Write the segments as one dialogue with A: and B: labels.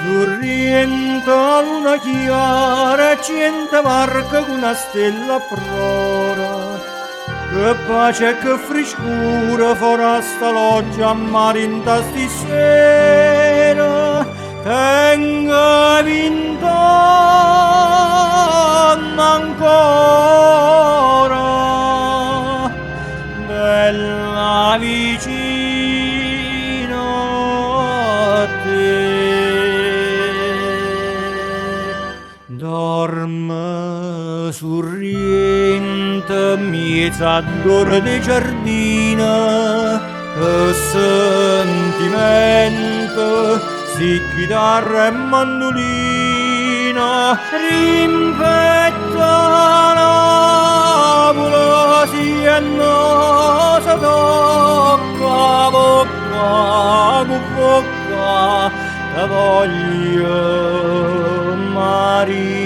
A: Sorrienta luna chiara, accende varca con una stella prora. Che pace e che frescura farà sta loggia a mare in tasti sera. Tenga vent'anni ancora, bella vicina a te. Dorme sorriente miezza d'ora di giardina, e sentimento si chitarra e mandolina, rimpetta Napoli, si e no si tocca bocca con bocca, te voglio Maria.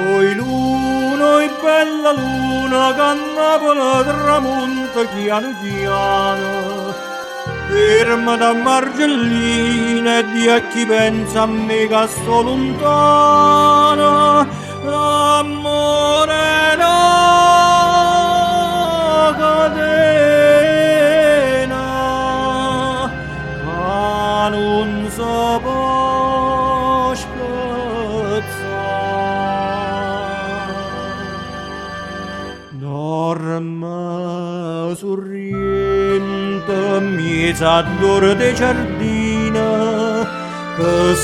A: Oi luna, oi bella luna, che a Napoli tramonta piano piano. Ferma da Margellina e di a chi pensa a me che sto lontano. L'amore da catena, che non si può spezzare. Dorme sorriente miezza d'ora di giardina, che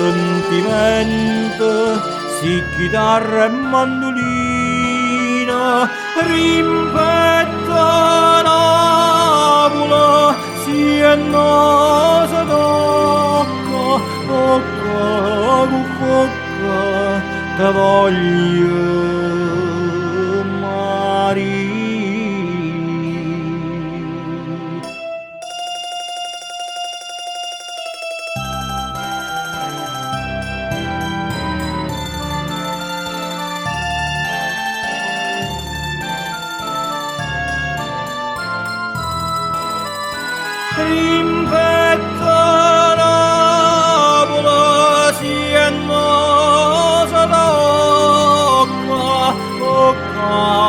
A: sentimento si chitarra e mandolina, rimpetta Napoli, si e no si tocca bocca con bocca, te voglio Maria. Rimpetta Napoli, si e no si tocca bocca